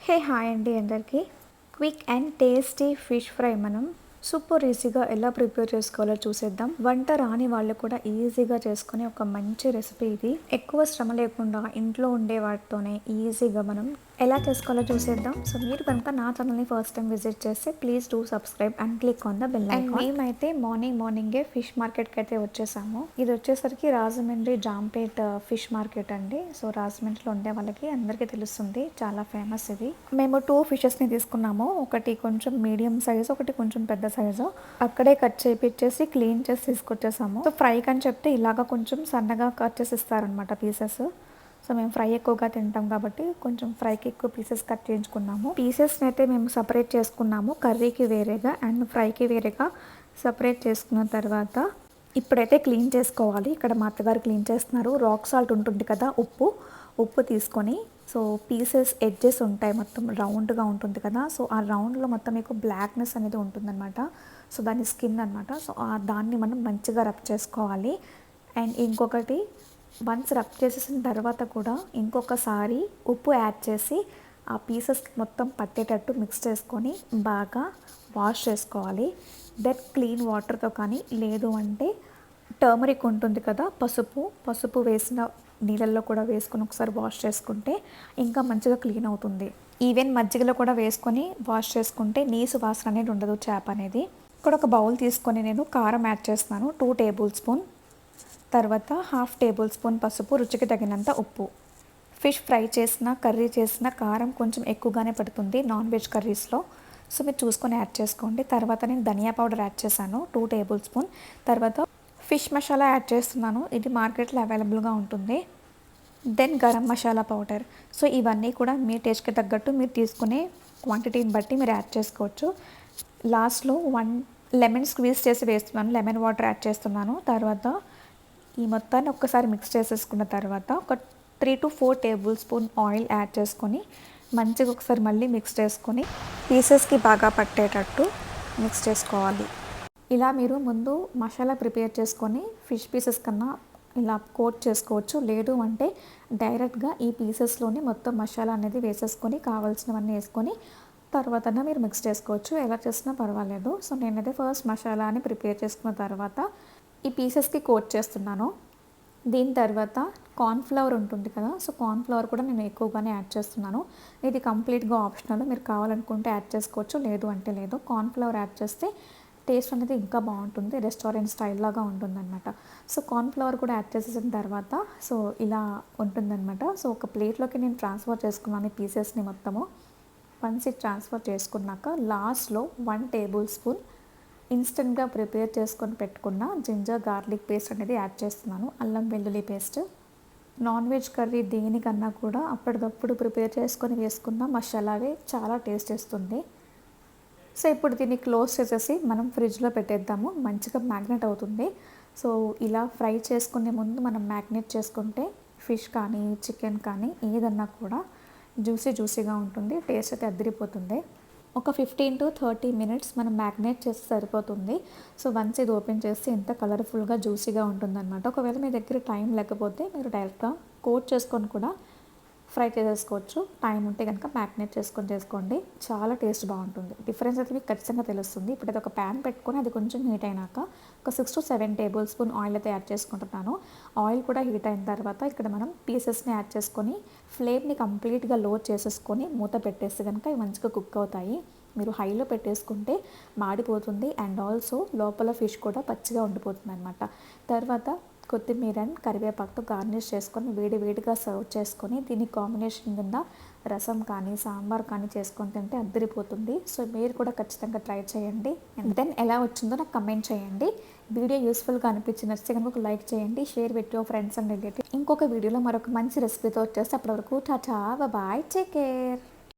Hi అండి అందరికీ. Quick and tasty fish fry మనం సూపర్ ఈజీగా ఎలా ప్రిపేర్ చేసుకోవాలో చూసేద్దాం. వంట రాని వాళ్ళు కూడా ఈజీగా చేసుకునే ఒక మంచి రెసిపీ ఇది. ఎక్కువ శ్రమ లేకుండా ఇంట్లో ఉండే వాటితోనే ఈజీగా మనం ఎలా చేసుకోవాలో చూసేద్దాం. సో మీరు కనుక నా ఛానల్ని ఫస్ట్ టైం విజిట్ చేస్తే please do subscribe and click on the bell icon. మేమైతే మార్నింగే ఫిష్ మార్కెట్కి అయితే వచ్చేసాము. ఇది వచ్చేసరికి రాజమండ్రి జాంపేట్ ఫిష్ మార్కెట్ అండి. సో రాజమండ్రిలో ఉండే వాళ్ళకి అందరికీ తెలుస్తుంది, చాలా ఫేమస్ ఇది. మేము 2 ఫిషెస్ని తీసుకున్నాము. ఒకటి కొంచెం మీడియం సైజ్, ఒకటి కొంచెం పెద్ద సైజు. అక్కడే కట్ చేయించేసి క్లీన్ చేసి తీసుకొచ్చేసాము. సో ఫ్రైకి అని చెప్తే ఇలాగ కొంచెం సన్నగా కట్ చేసి ఇస్తారనమాట పీసెస్. సో మేము ఫ్రై ఎక్కువగా తింటాం కాబట్టి కొంచెం ఫ్రైకి ఎక్కువ పీసెస్ కట్ చేయించుకున్నాము. పీసెస్ని అయితే మేము సపరేట్ చేసుకున్నాము, కర్రీకి వేరేగా అండ్ ఫ్రైకి వేరేగా సపరేట్ చేసుకున్న తర్వాత ఇప్పుడైతే క్లీన్ చేసుకోవాలి. ఇక్కడ మా అత్తగారు క్లీన్ చేస్తున్నారు. రాక్ సాల్ట్ ఉంటుంది కదా, ఉప్పు తీసుకొని, సో పీసెస్ ఎడ్జెస్ ఉంటాయి, మొత్తం రౌండ్గా ఉంటుంది కదా, సో ఆ రౌండ్లో మొత్తం మీకు బ్లాక్నెస్ అనేది ఉంటుందన్నమాట. సో దాని స్కిన్ అనమాట. సో దాన్ని మనం మంచిగా రబ్ చేసుకోవాలి. అండ్ ఇంకొకటి, వన్స్ రబ్ చేసేసిన తర్వాత కూడా ఇంకొకసారి ఉప్పు యాడ్ చేసి ఆ పీసెస్ మొత్తం పట్టేటట్టు మిక్స్ చేసుకొని బాగా వాష్ చేసుకోవాలి. దట్ క్లీన్ వాటర్తో కానీ, లేదు అంటే టర్మరిక్ ఉంటుంది కదా, పసుపు వేసిన నీళ్ళల్లో కూడా వేసుకొని ఒకసారి వాష్ చేసుకుంటే ఇంకా మంచిగా క్లీన్ అవుతుంది. ఈవెన్ మజ్జిగలో కూడా వేసుకొని వాష్ చేసుకుంటే నీసు వాసన అనేది ఉండదు చేప అనేది. ఇక్కడ ఒక బౌల్ తీసుకొని నేను కారం యాడ్ చేస్తున్నాను, 2 టేబుల్ స్పూన్. తర్వాత 1/2 టేబుల్ స్పూన్ పసుపు, రుచికి తగినంత ఉప్పు. ఫిష్ ఫ్రై చేసిన, కర్రీ చేసిన కారం కొంచెం ఎక్కువగానే పడుతుంది నాన్ వెజ్ కర్రీస్లో. సో మీరు చూసుకొని యాడ్ చేసుకోండి. తర్వాత నేను ధనియా పౌడర్ యాడ్ చేశాను, 2 టేబుల్ స్పూన్. తర్వాత ఫిష్ మసాలా యాడ్ చేస్తున్నాను, ఇది మార్కెట్లో అవైలబుల్గా ఉంటుంది. Then garam masala powder. So ఇవన్నీ కూడా మీ టేస్ట్కి తగ్గట్టు మీరు తీసుకునే క్వాంటిటీని బట్టి మీరు యాడ్ చేసుకోవచ్చు. లాస్ట్లో 1 లెమన్ స్క్వీజ్ చేసి వేస్తున్నాను, లెమన్ వాటర్ యాడ్ చేస్తున్నాను. తర్వాత ఈ మొత్తాన్ని ఒక్కసారి మిక్స్ చేసేసుకున్న తర్వాత ఒక 3 to 4 table spoon oil add చేసుకొని మంచిగా ఒకసారి మళ్ళీ మిక్స్ చేసుకొని పీసెస్కి బాగా పట్టేటట్టు మిక్స్ చేసుకోవాలి. ఇలా మీరు ముందు మసాలా ప్రిపేర్ చేసుకొని ఫిష్ పీసెస్ కన్నా ఇలా కోట్ చేసుకోవచ్చు. లేదు అంటే డైరెక్ట్గా ఈ పీసెస్లోనే మొత్తం మసాలా అనేది వేసేసుకొని కావాల్సినవన్నీ వేసుకొని తర్వాత మీరు మిక్స్ చేసుకోవచ్చు, ఎలా చేసినా పర్వాలేదు. సో నేనైతే ఫస్ట్ మసాలాని ప్రిపేర్ చేసుకున్న తర్వాత ఈ పీసెస్కి కోట్ చేస్తున్నాను. దీని తర్వాత కార్న్ఫ్లవర్ ఉంటుంది కదా, సో కార్న్ఫ్లవర్ కూడా నేను ఎక్కువగానే యాడ్ చేస్తున్నాను. ఇది కంప్లీట్గా ఆప్షనల్, మీరు కావాలనుకుంటే యాడ్ చేసుకోవచ్చు, లేదు అంటే లేదు. కార్న్ఫ్లవర్ యాడ్ చేస్తే టేస్ట్ అనేది ఇంకా బాగుంటుంది, రెస్టారెంట్ స్టైల్ లాగా ఉంటుందన్నమాట. సో కార్న్ఫ్లవర్ కూడా యాడ్ చేసేసిన తర్వాత సో ఇలా ఉంటుందన్నమాట. సో ఒక ప్లేట్లోకి నేను ట్రాన్స్ఫర్ చేసుకున్నాను ఈ పీసెస్ని మొత్తము. వన్స్ ఇది ట్రాన్స్ఫర్ చేసుకున్నాక లాస్ట్లో 1 టేబుల్ స్పూన్ ఇన్స్టెంట్గా ప్రిపేర్ చేసుకొని పెట్టుకున్న జింజర్ గార్లిక్ పేస్ట్ అనేది యాడ్ చేస్తున్నాను, అల్లం వెల్లుల్లి పేస్ట్. నాన్ వెజ్ కర్రీ దేనికన్నా కూడా అప్పటికప్పుడు ప్రిపేర్ చేసుకొని వేసుకున్న మసాలావే చాలా టేస్ట్ ఇస్తుంది. సో ఇప్పుడు దీన్ని క్లోజ్ చేసేసి మనం ఫ్రిడ్జ్లో పెట్టేద్దాము, మంచిగా మ్యాగ్నెట్ అవుతుంది. సో ఇలా ఫ్రై చేసుకునే ముందు మనం మ్యాగ్నెట్ చేసుకుంటే ఫిష్ కానీ చికెన్ కానీ ఏదన్నా కూడా జ్యూసీగా ఉంటుంది, టేస్ట్ అయితే అదిరిపోతుంది. ఒక 15 to 30 మినిట్స్ మనం మ్యాగ్నేట్ చేస్తే సరిపోతుంది. సో వన్స్ ఇది ఓపెన్ చేస్తే ఎంత కలర్ఫుల్గా జ్యూసీగా ఉంటుందన్నమాట. ఒకవేళ మీ దగ్గర టైం లేకపోతే మీరు డైరెక్ట్గా కోట్ చేసుకొని కూడా ఫ్రై చేసేసుకోవచ్చు. టైం ఉంటే కనుక మ్యాగ్నేట్ చేసుకోండి, చాలా టేస్ట్ బాగుంటుంది. డిఫరెన్స్ అయితే మీకు ఖచ్చితంగా తెలుస్తుంది. ఇప్పుడైతే ఒక ప్యాన్ పెట్టుకొని అది కొంచెం హీట్ అయినాక ఒక 6 to 7 టేబుల్ స్పూన్ ఆయిల్ అయితే యాడ్ చేసుకుంటున్నాను. ఆయిల్ కూడా హీట్ అయిన తర్వాత ఇక్కడ మనం పీసెస్ని యాడ్ చేసుకొని ఫ్లేమ్ని కంప్లీట్గా లో చేసేసుకొని మూత పెట్టేస్తే కనుక ఇవి మంచిగా కుక్ అవుతాయి. మీరు హైలో పెట్టేసుకుంటే మాడిపోతుంది అండ్ ఆల్సో లోపల ఫిష్ కూడా పచ్చిగా ఉండిపోతుంది అనమాట. తర్వాత కొత్తిమీర అండ్ కరివేపాకుతో గార్నిష్ చేసుకొని వేడిగా సర్వ్ చేసుకొని దీని కాంబినేషన్ కింద రసం కానీ సాంబార్ కానీ చేసుకొని తింటే అద్దరిపోతుంది. సో మీరు కూడా ఖచ్చితంగా ట్రై చేయండి. అండ్ దెన్ ఎలా వచ్చిందో నాకు కమెంట్ చేయండి. వీడియో యూస్ఫుల్గా అనిపించినట్టు కనుక ఒక లైక్ చేయండి, share with your friends and relatives. ఇంకొక వీడియోలో మరొక మంచి రెసిపీతో వచ్చేస్తే అప్పటి వరకు టాటా బాయ్, టేక్ కేర్.